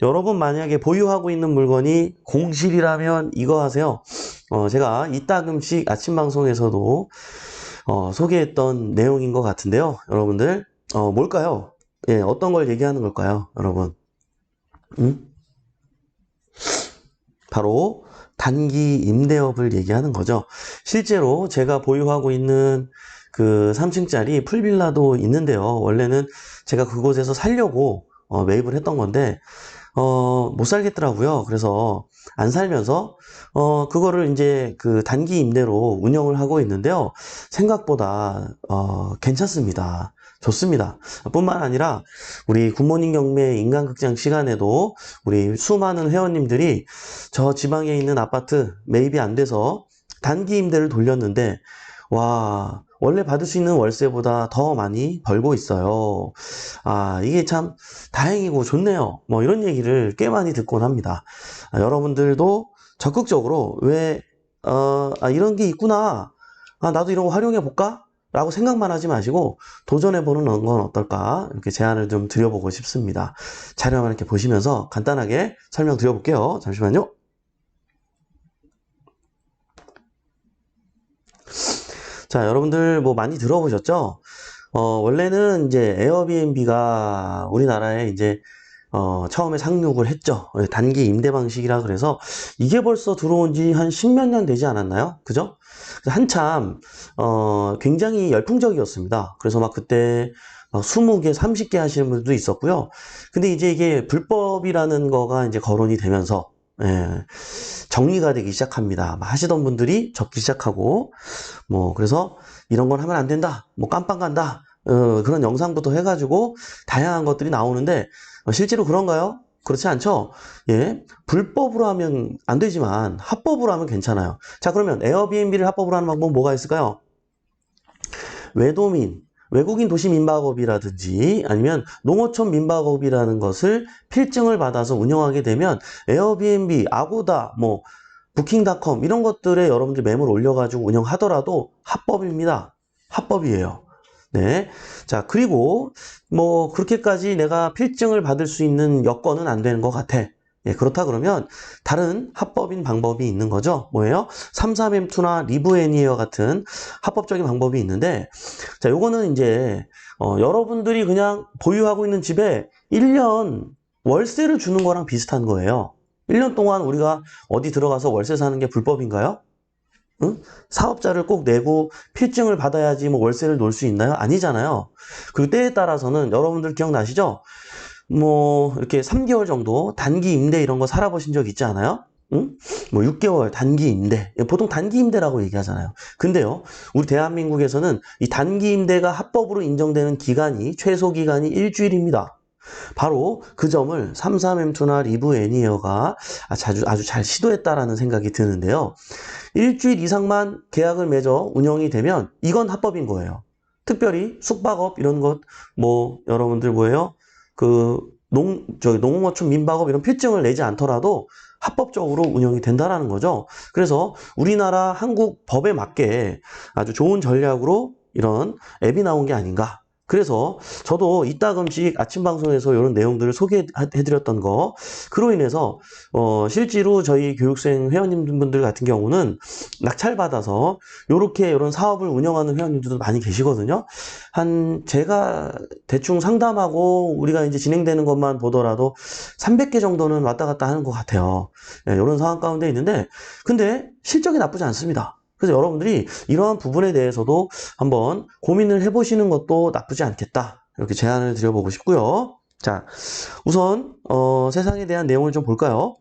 여러분 만약에 보유하고 있는 물건이 공실이라면 이거 하세요. 제가 이따금씩 아침 방송에서도 소개했던 내용인 것 같은데요. 여러분들, 뭘까요? 예, 어떤 걸 얘기하는 걸까요? 여러분. 음? 바로 단기 임대업을 얘기하는 거죠. 실제로 제가 보유하고 있는 그 3층짜리 풀빌라도 있는데요. 원래는 제가 그곳에서 살려고 매입을 했던 건데, 못 살겠더라고요. 그래서 안 살면서, 그거를 이제 그 단기 임대로 운영을 하고 있는데요. 생각보다, 괜찮습니다. 좋습니다. 뿐만 아니라, 우리 굿모닝 경매 인간극장 시간에도 우리 수많은 회원님들이 저 지방에 있는 아파트 매입이 안 돼서 단기 임대를 돌렸는데, 와, 원래 받을 수 있는 월세보다 더 많이 벌고 있어요. 아, 이게 참 다행이고 좋네요. 뭐 이런 얘기를 꽤 많이 듣곤 합니다. 여러분들도 적극적으로 이런 게 있구나. 나도 이런 거 활용해 볼까? 라고 생각만 하지 마시고 도전해 보는 건 어떨까? 이렇게 제안을 좀 드려보고 싶습니다. 자료만 이렇게 보시면서 간단하게 설명드려 볼게요. 잠시만요. 자, 여러분들 뭐 많이 들어보셨죠? 원래는 이제 에어비앤비가 우리나라에 이제 처음에 상륙을 했죠. 단기 임대 방식이라 그래서 이게 벌써 들어온 지 한 십몇 년 되지 않았나요? 그죠? 한참 굉장히 열풍적이었습니다. 그래서 막 그때 막 20개, 30개 하시는 분들도 있었고요. 근데 이제 이게 불법이라는 거가 이제 거론이 되면서 예, 정리가 되기 시작합니다. 막 하시던 분들이 적기 시작하고 그래서 이런 건 하면 안 된다. 뭐 깜빵 간다. 그런 영상부터 해가지고 다양한 것들이 나오는데 실제로 그런가요? 그렇지 않죠? 예. 불법으로 하면 안 되지만 합법으로 하면 괜찮아요. 자, 그러면 에어비앤비를 합법으로 하는 방법은 뭐가 있을까요? 외도민, 외국인 도시 민박업이라든지 아니면 농어촌 민박업이라는 것을 필증을 받아서 운영하게 되면 에어비앤비, 아고다, 부킹닷컴 이런 것들에 여러분들 매물 올려가지고 운영하더라도 합법입니다. 합법이에요. 네. 자, 그리고 그렇게까지 내가 필증을 받을 수 있는 여건은 안 되는 것 같아. 예, 그렇다 그러면 다른 합법인 방법이 있는 거죠. 뭐예요? 33M2나 리브애니어 같은 합법적인 방법이 있는데, 자, 요거는 이제 여러분들이 그냥 보유하고 있는 집에 1년 월세를 주는 거랑 비슷한 거예요. 1년 동안 우리가 어디 들어가서 월세 사는 게 불법인가요? 응? 사업자를 꼭 내고 필증을 받아야지 월세를 놓을 수 있나요? 아니잖아요. 그 때에 따라서는 여러분들 기억나시죠? 이렇게 3개월 정도 단기 임대 이런 거 살아보신 적 있지 않아요? 응? 6개월 단기 임대. 보통 단기 임대라고 얘기하잖아요. 근데요, 우리 대한민국에서는 이 단기 임대가 합법으로 인정되는 기간이, 최소 기간이 일주일입니다. 바로 그 점을 33M2나 리브 애니어가 아주 잘 시도했다라는 생각이 드는데요. 일주일 이상만 계약을 맺어 운영이 되면 이건 합법인 거예요. 특별히 숙박업 이런 것, 여러분들 뭐예요? 농어촌 민박업 이런 필증을 내지 않더라도 합법적으로 운영이 된다라는 거죠. 그래서 우리나라 한국 법에 맞게 아주 좋은 전략으로 이런 앱이 나온 게 아닌가. 그래서 저도 이따금씩 아침 방송에서 이런 내용들을 소개해드렸던 거, 그로 인해서 실제로 저희 교육생 회원님들 같은 경우는 낙찰받아서 이런 사업을 운영하는 회원님들도 많이 계시거든요. 제가 대충 상담하고 우리가 이제 진행되는 것만 보더라도 300개 정도는 왔다 갔다 하는 것 같아요. 네, 이런 상황 가운데 있는데, 근데 실적이 나쁘지 않습니다. 그래서 여러분들이 이러한 부분에 대해서도 한번 고민을 해보시는 것도 나쁘지 않겠다. 이렇게 제안을 드려보고 싶고요. 자, 우선 세상에 대한 내용을 좀 볼까요?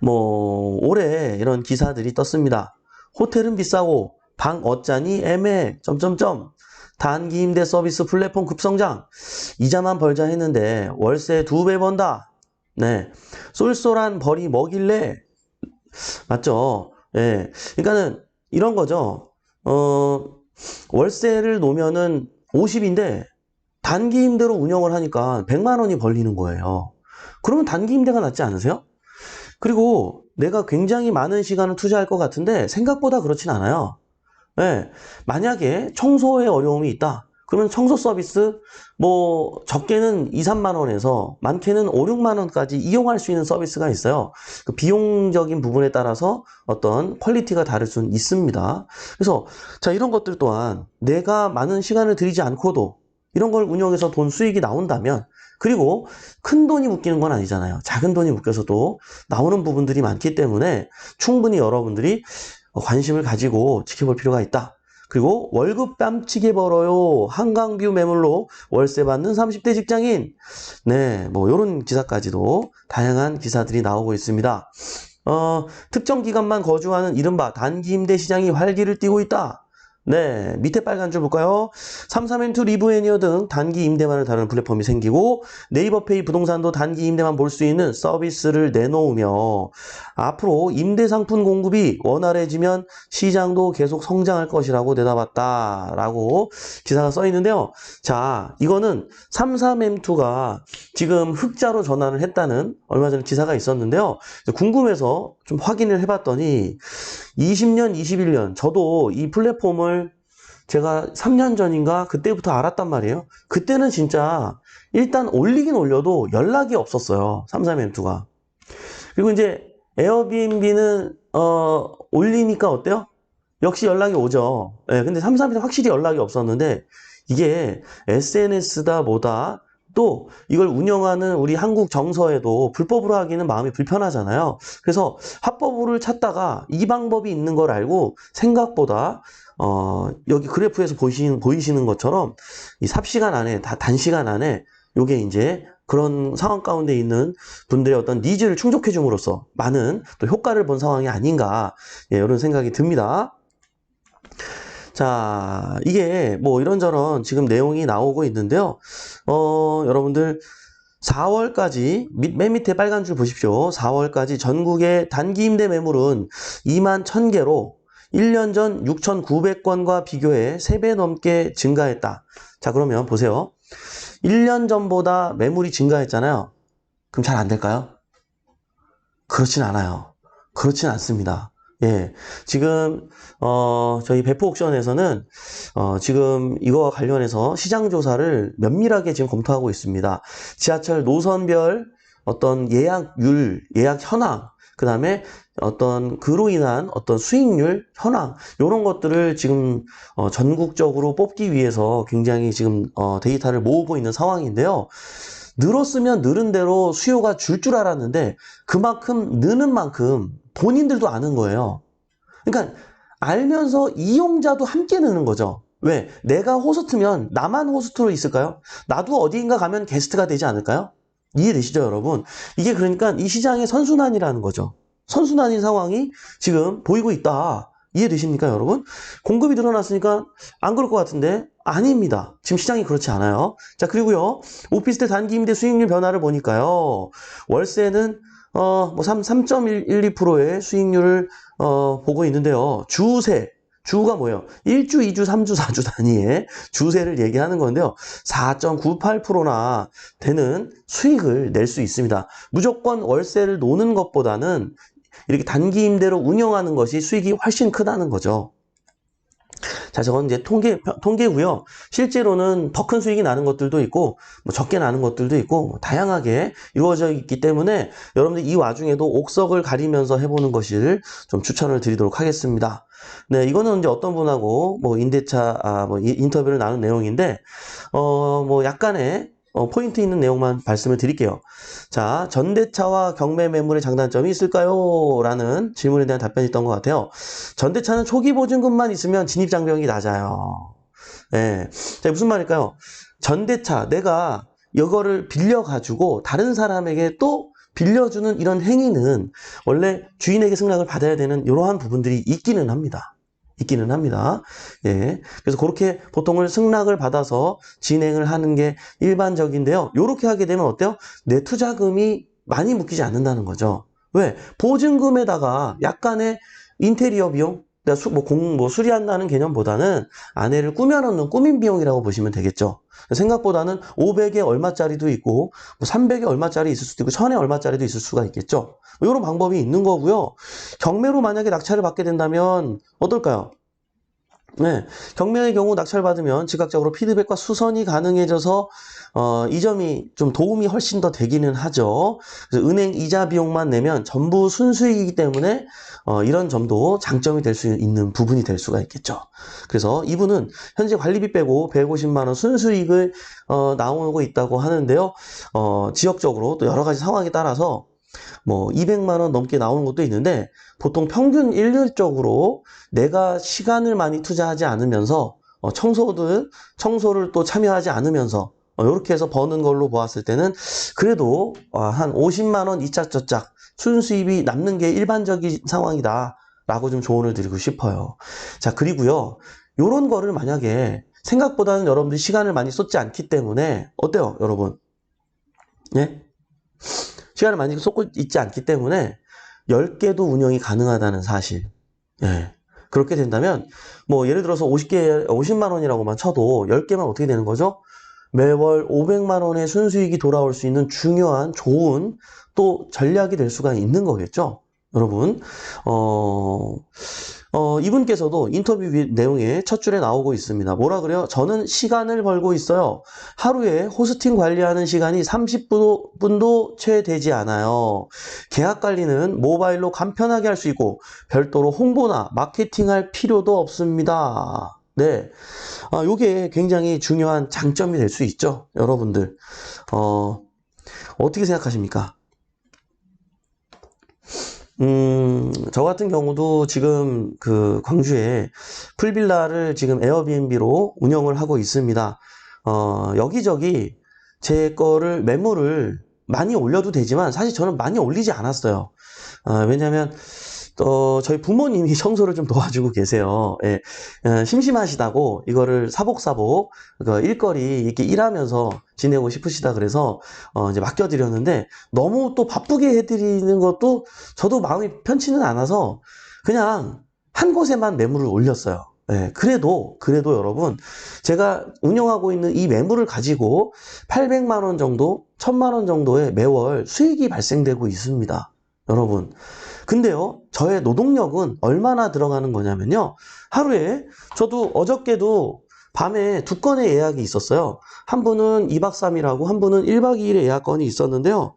올해 이런 기사들이 떴습니다. 호텔은 비싸고 방 어짜니 애매해. 단기 임대 서비스 플랫폼 급성장. 이자만 벌자 했는데 월세 2배 번다. 네, 쏠쏠한 벌이 뭐길래. 맞죠? 예. 그러니까는 이런 거죠. 월세를 놓으면은 50인데 단기 임대로 운영을 하니까 100만 원이 벌리는 거예요. 그러면 단기 임대가 낫지 않으세요? 그리고 내가 굉장히 많은 시간을 투자할 것 같은데 생각보다 그렇진 않아요. 예. 만약에 청소에 어려움이 있다. 그러면 청소 서비스 뭐 적게는 2, 3만 원에서 많게는 5, 6만 원까지 이용할 수 있는 서비스가 있어요. 그 비용적인 부분에 따라서 어떤 퀄리티가 다를 수는 있습니다. 그래서 자, 이런 것들 또한 내가 많은 시간을 들이지 않고도 이런 걸 운영해서 돈 수익이 나온다면, 그리고 큰 돈이 묶이는 건 아니잖아요. 작은 돈이 묶여서도 나오는 부분들이 많기 때문에 충분히 여러분들이 관심을 가지고 지켜볼 필요가 있다. 그리고 월급 뺨치게 벌어요. 한강뷰 매물로 월세 받는 30대 직장인. 네, 뭐 이런 기사까지도 다양한 기사들이 나오고 있습니다. 특정 기간만 거주하는 이른바 단기 임대 시장이 활기를 띠고 있다. 네, 밑에 빨간 줄 볼까요? 33M2 리브 애니어 등 단기 임대만을 다루는 플랫폼이 생기고 네이버페이 부동산도 단기 임대만 볼 수 있는 서비스를 내놓으며 앞으로 임대 상품 공급이 원활해지면 시장도 계속 성장할 것이라고 내다봤다라고 기사가 써 있는데요. 자, 이거는 33M2가 지금 흑자로 전환을 했다는 얼마 전에 기사가 있었는데요. 궁금해서 좀 확인을 해봤더니 20년, 21년 저도 이 플랫폼을 제가 3년 전인가 그때부터 알았단 말이에요. 그때는 진짜 일단 올리긴 올려도 연락이 없었어요. 33M2가. 그리고 이제 에어비앤비는 올리니까 어때요? 역시 연락이 오죠. 네, 근데 33M2는 확실히 연락이 없었는데 이게 SNS다 뭐다 또 이걸 운영하는 우리 한국 정서에도 불법으로 하기는 마음이 불편하잖아요. 그래서 합법으로를 찾다가 이 방법이 있는 걸 알고 생각보다 여기 그래프에서 보이시는 것처럼 이 삽시간 안에 단시간 안에 요게 이제 그런 상황 가운데 있는 분들의 어떤 니즈를 충족해 줌으로써 많은 또 효과를 본 상황이 아닌가, 예, 이런 생각이 듭니다. 자, 이게 뭐 이런저런 지금 내용이 나오고 있는데요. 여러분들 4월까지 맨 밑에 빨간 줄 보십시오. 4월까지 전국의 단기 임대 매물은 2만 1000개로 1년 전 6,900건과 비교해 3배 넘게 증가했다. 자, 그러면 보세요. 1년 전보다 매물이 증가했잖아요. 그럼 잘 안 될까요? 그렇진 않아요. 그렇진 않습니다. 예, 지금 저희 배포 옥션에서는 지금 이거와 관련해서 시장 조사를 면밀하게 지금 검토하고 있습니다. 지하철 노선별 어떤 예약률, 예약 현황, 그 다음에 어떤 그로 인한 어떤 수익률 현황, 이런 것들을 지금 전국적으로 뽑기 위해서 굉장히 지금 데이터를 모으고 있는 상황인데요. 늘었으면 늘은 대로 수요가 줄 줄 알았는데 그만큼 느는 만큼 본인들도 아는 거예요. 그러니까 알면서 이용자도 함께 느는 거죠. 왜? 내가 호스트면 나만 호스트로 있을까요? 나도 어디인가 가면 게스트가 되지 않을까요? 이해되시죠, 여러분? 이게 그러니까 이 시장의 선순환이라는 거죠. 선순환인 상황이 지금 보이고 있다. 이해되십니까, 여러분? 공급이 늘어났으니까 안 그럴 것 같은데 아닙니다. 지금 시장이 그렇지 않아요. 자, 그리고요, 오피스텔 단기 임대 수익률 변화를 보니까요, 월세는 뭐 3.12%의 수익률을 보고 있는데요. 주가 뭐예요? 1주, 2주, 3주, 4주 단위의 주세를 얘기하는 건데요. 4.98%나 되는 수익을 낼 수 있습니다. 무조건 월세를 노는 것보다는 이렇게 단기 임대로 운영하는 것이 수익이 훨씬 크다는 거죠. 자, 저건 이제 통계고요. 실제로는 더 큰 수익이 나는 것들도 있고, 뭐 적게 나는 것들도 있고, 뭐 다양하게 이루어져 있기 때문에 여러분들 이 와중에도 옥석을 가리면서 해보는 것을 좀 추천을 드리도록 하겠습니다. 네, 이거는 이제 어떤 분하고 뭐 뭐 인터뷰를 나눈 내용인데, 뭐 약간의 포인트 있는 내용만 말씀을 드릴게요. 자, 전대차와 경매 매물의 장단점이 있을까요? 라는 질문에 대한 답변이 있던 것 같아요. 전대차는 초기 보증금만 있으면 진입장벽이 낮아요. 예. 자, 무슨 말일까요? 전대차, 내가 이거를 빌려가지고 다른 사람에게 또 빌려주는 이런 행위는 원래 주인에게 승낙을 받아야 되는 이러한 부분들이 있기는 합니다. 예. 그래서 그렇게 보통을 승낙을 받아서 진행을 하는 게 일반적인데요. 이렇게 하게 되면 어때요? 내 투자금이 많이 묶이지 않는다는 거죠. 왜? 보증금에다가 약간의 인테리어 비용, 수리한다는 개념보다는 아내를 꾸며놓는 꾸민 비용이라고 보시면 되겠죠. 생각보다는 500에 얼마짜리도 있고, 300에 얼마짜리 있을 수도 있고, 1000에 얼마짜리도 있을 수가 있겠죠. 이런 방법이 있는 거고요. 경매로 만약에 낙찰을 받게 된다면 어떨까요? 네, 경매의 경우 낙찰받으면 즉각적으로 피드백과 수선이 가능해져서 이 점이 좀 도움이 훨씬 더 되기는 하죠. 그래서 은행 이자 비용만 내면 전부 순수익이기 때문에 이런 점도 장점이 될 수 있는 부분이 될 수가 있겠죠. 그래서 이분은 현재 관리비 빼고 150만 원 순수익을 나오고 있다고 하는데요. 지역적으로 또 여러 가지 상황에 따라서 뭐 200만 원 넘게 나오는 것도 있는데 보통 평균 일률적으로 내가 시간을 많이 투자하지 않으면서 청소를 또 참여하지 않으면서 이렇게 해서 버는 걸로 보았을 때는 그래도 한 50만 원 이짝저짝 순수입이 남는 게 일반적인 상황이다 라고 좀 조언을 드리고 싶어요. 자, 그리고요, 요런 거를 만약에 생각보다는 여러분들이 시간을 많이 쏟지 않기 때문에 어때요, 여러분? 예? 시간을 많이 쏟고 있지 않기 때문에 10개도 운영이 가능하다는 사실. 예. 그렇게 된다면, 뭐, 예를 들어서 50만 원이라고만 쳐도 10개만 어떻게 되는 거죠? 매월 500만 원의 순수익이 돌아올 수 있는 중요한, 좋은 또 전략이 될 수가 있는 거겠죠? 여러분, 이분께서도 인터뷰 내용에 첫 줄에 나오고 있습니다. 뭐라 그래요? 저는 시간을 벌고 있어요. 하루에 호스팅 관리하는 시간이 30분도 채 되지 않아요. 계약 관리는 모바일로 간편하게 할 수 있고 별도로 홍보나 마케팅할 필요도 없습니다. 네, 요게 굉장히 중요한 장점이 될 수 있죠. 여러분들, 어떻게 생각하십니까? 저 같은 경우도 지금 그 광주에 풀빌라를 지금 에어비앤비로 운영을 하고 있습니다. 여기저기 제 거를 매물을 많이 올려도 되지만 사실 저는 많이 올리지 않았어요. 왜냐면 저희 부모님이 청소를 좀 도와주고 계세요. 예, 심심하시다고 이거를 사복사복 일거리 이렇게 일하면서 지내고 싶으시다 그래서 이제 맡겨드렸는데 너무 또 바쁘게 해드리는 것도 저도 마음이 편치는 않아서 그냥 한 곳에만 매물을 올렸어요. 예, 그래도 여러분 제가 운영하고 있는 이 매물을 가지고 800만 원 정도, 1000만 원 정도의 매월 수익이 발생되고 있습니다. 여러분. 근데요, 저의 노동력은 얼마나 들어가는 거냐면요. 하루에, 저도 어저께도 밤에 2건의 예약이 있었어요. 한 분은 2박 3일하고 한 분은 1박 2일의 예약건이 있었는데요.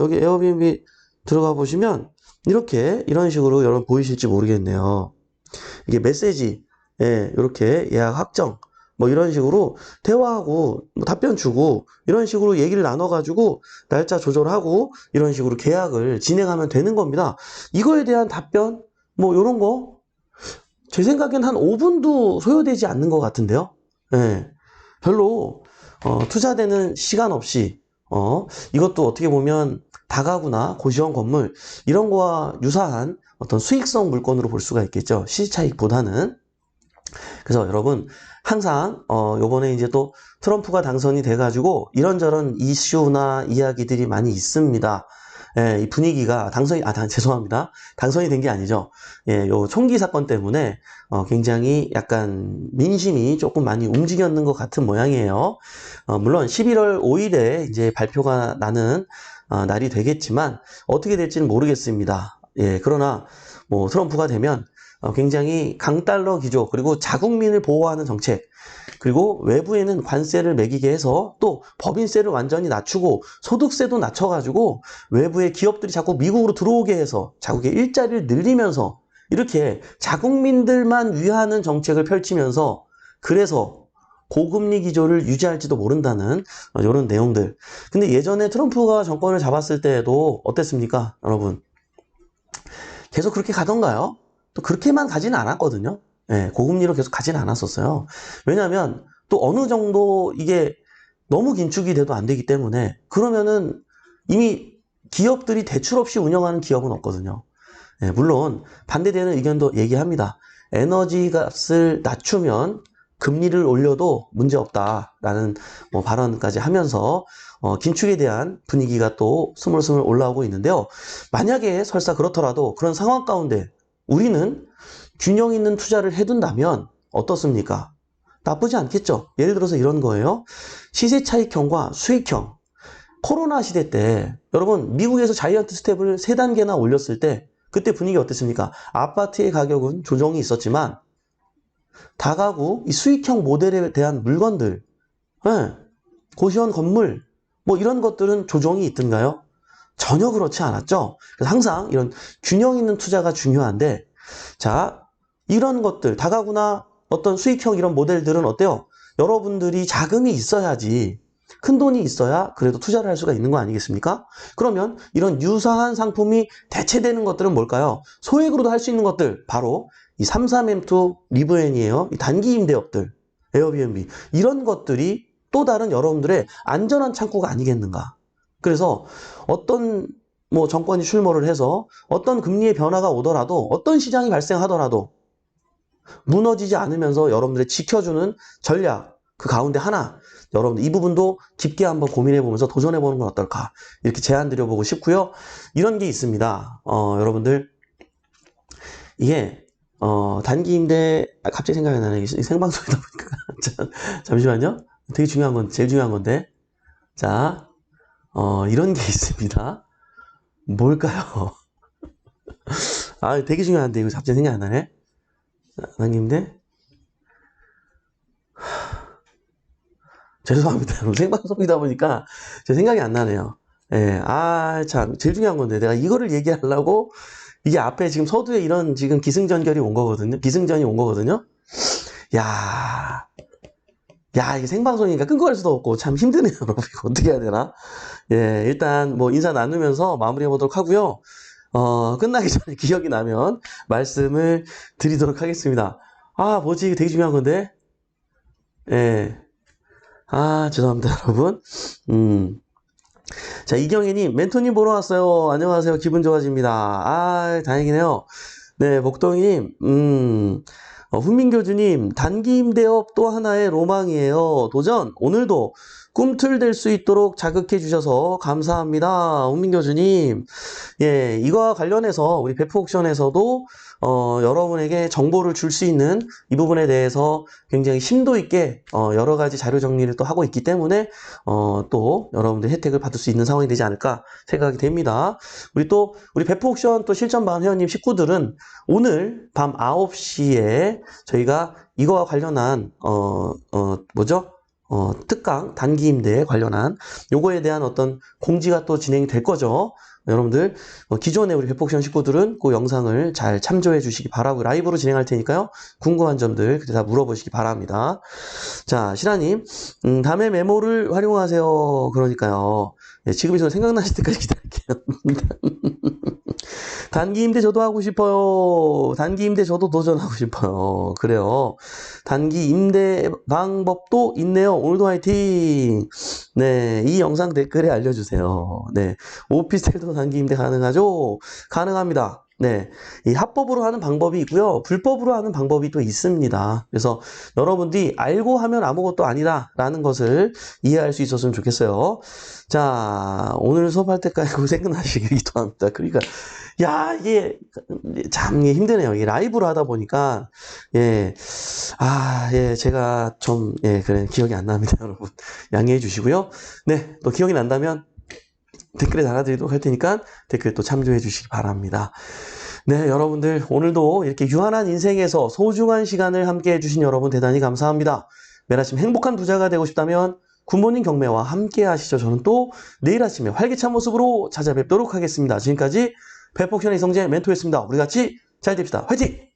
여기 에어비앤비 들어가 보시면, 이런 식으로 여러분 보이실지 모르겠네요. 이게 메시지, 예, 이렇게 예약 확정, 뭐 이런 식으로 대화하고 뭐 답변 주고 이런 식으로 얘기를 나눠가지고 날짜 조절하고 이런 식으로 계약을 진행하면 되는 겁니다. 이거에 대한 답변 뭐 이런 거 제 생각엔 한 5분도 소요되지 않는 것 같은데요. 예, 별로 투자되는 시간 없이 이것도 어떻게 보면 다가구나 고시원 건물 이런 거와 유사한 어떤 수익성 물건으로 볼 수가 있겠죠. 시차익보다는. 그래서 여러분 항상 요번에 이제 또 트럼프가 당선이 돼가지고 이런저런 이슈나 이야기들이 많이 있습니다. 예, 이 분위기가 죄송합니다. 당선이 된 게 아니죠. 예, 요 총기 사건 때문에 굉장히 약간 민심이 조금 많이 움직였는 것 같은 모양이에요. 물론 11월 5일에 이제 발표가 나는 날이 되겠지만 어떻게 될지는 모르겠습니다. 예, 그러나 뭐 트럼프가 되면 굉장히 강달러 기조 그리고 자국민을 보호하는 정책 그리고 외부에는 관세를 매기게 해서 또 법인세를 완전히 낮추고 소득세도 낮춰가지고 외부의 기업들이 자꾸 미국으로 들어오게 해서 자국의 일자리를 늘리면서 이렇게 자국민들만 위하는 정책을 펼치면서 그래서 고금리 기조를 유지할지도 모른다는 이런 내용들. 근데 예전에 트럼프가 정권을 잡았을 때에도 어땠습니까, 여러분? 계속 그렇게 가던가요? 또 그렇게만 가지는 않았거든요. 예, 고금리로 계속 가지는 않았었어요. 왜냐하면 또 어느 정도 이게 너무 긴축이 돼도 안 되기 때문에 그러면은 이미 기업들이 대출 없이 운영하는 기업은 없거든요. 예, 물론 반대되는 의견도 얘기합니다. 에너지 값을 낮추면 금리를 올려도 문제없다라는 뭐 발언까지 하면서 긴축에 대한 분위기가 또 스물스물 올라오고 있는데요. 만약에 설사 그렇더라도 그런 상황 가운데 우리는 균형 있는 투자를 해둔다면 어떻습니까? 나쁘지 않겠죠? 예를 들어서 이런 거예요. 시세 차익형과 수익형. 코로나 시대 때 여러분 미국에서 자이언트 스텝을 3단계나 올렸을 때 그때 분위기 어땠습니까? 아파트의 가격은 조정이 있었지만 다가구 이 수익형 모델에 대한 물건들, 예, 고시원 건물, 뭐 이런 것들은 조정이 있던가요? 전혀 그렇지 않았죠. 그래서 항상 이런 균형 있는 투자가 중요한데, 자, 이런 것들, 다가구나 어떤 수익형 이런 모델들은 어때요? 여러분들이 자금이 있어야지, 큰 돈이 있어야 그래도 투자를 할 수가 있는 거 아니겠습니까? 그러면 이런 유사한 상품이 대체되는 것들은 뭘까요? 소액으로도 할 수 있는 것들, 바로 이 33M2 리브엔이에요. 이 단기 임대업들, 에어비앤비. 이런 것들이 또 다른 여러분들의 안전한 창구가 아니겠는가. 그래서 어떤 뭐 정권이 출몰을 해서 어떤 금리의 변화가 오더라도 어떤 시장이 발생하더라도 무너지지 않으면서 여러분들의 지켜주는 전략 그 가운데 하나 여러분들 이 부분도 깊게 한번 고민해 보면서 도전해 보는 건 어떨까 이렇게 제안 드려보고 싶고요. 이런 게 있습니다. 여러분들 이게 단기 임대 갑자기 생각이 나네. 생방송이다 보니까 잠시만요. 되게 중요한 건 제일 중요한 건데 자 이런 게 있습니다. 뭘까요? 아, 되게 중요한데, 이거 갑자기 생각 안 나네? 단기 임대? 죄송합니다. 생방송이다 보니까 제 생각이 안 나네요. 예, 참, 제일 중요한 건데, 내가 이거를 얘기하려고, 이게 앞에 지금 서두에 이런 지금 기승전결이 온 거거든요. 기승전이 온 거거든요. 야, 이게 생방송이니까 끊고 갈 수도 없고, 참 힘드네요, 여러분. 이거 어떻게 해야 되나? 예, 일단 뭐 인사 나누면서 마무리해 보도록 하고요. 끝나기 전에 기억이 나면 말씀을 드리도록 하겠습니다. 뭐지? 되게 중요한 건데. 예. 죄송합니다, 여러분. 자, 이경혜님, 멘토님 보러 왔어요. 안녕하세요. 기분 좋아집니다. 다행이네요. 네, 목동님, 훈민교주님, 단기 임대업 또 하나의 로망이에요. 도전, 오늘도 꿈틀댈 수 있도록 자극해 주셔서 감사합니다. 훈민교주님. 예, 이거와 관련해서 우리 배프 옥션에서도 여러분에게 정보를 줄 수 있는 이 부분에 대해서 굉장히 심도 있게 여러 가지 자료 정리를 또 하고 있기 때문에 또 여러분들 혜택을 받을 수 있는 상황이 되지 않을까 생각이 됩니다. 우리 배프 옥션 또 실전반 회원님 식구들은 오늘 밤 9시에 저희가 이거와 관련한 특강 단기 임대에 관련한 요거에 대한 어떤 공지가 또 진행이 될 거죠. 여러분들 기존에 우리 배프 옥션 식구들은 그 영상을 잘 참조해 주시기 바라고 라이브로 진행할 테니까요. 궁금한 점들 그때 다 물어보시기 바랍니다. 자, 실아님, 다음에 메모를 활용하세요. 그러니까요. 네, 지금 이 순간 생각나실 때까지 기다릴게요. 단기 임대 저도 하고 싶어요. 단기 임대 저도 도전하고 싶어요. 그래요. 단기 임대 방법도 있네요. 오늘도 화이팅! 네, 이 영상 댓글에 알려주세요. 네, 오피스텔도 단기 임대 가능하죠? 가능합니다. 네, 이 합법으로 하는 방법이 있고요. 불법으로 하는 방법이 또 있습니다. 그래서 여러분들이 알고 하면 아무것도 아니다라는 것을 이해할 수 있었으면 좋겠어요. 자, 오늘 수업할 때까지 고생하시기도 합니다. 그러니까 이게 참 힘드네요. 이게 라이브로 하다 보니까 예, 제가 좀 그래 기억이 안 납니다, 여러분. 양해해 주시고요. 네, 또 기억이 난다면 댓글에 달아드리도록 할 테니까 댓글 또 참조해 주시기 바랍니다. 네, 여러분들 오늘도 이렇게 유한한 인생에서 소중한 시간을 함께 해주신 여러분 대단히 감사합니다. 매일 아침 행복한 부자가 되고 싶다면 굿모닝 경매와 함께 하시죠. 저는 또 내일 아침에 활기찬 모습으로 찾아뵙도록 하겠습니다. 지금까지 배프 옥션의 이성재 멘토였습니다. 우리 같이 잘 됩시다. 화이팅!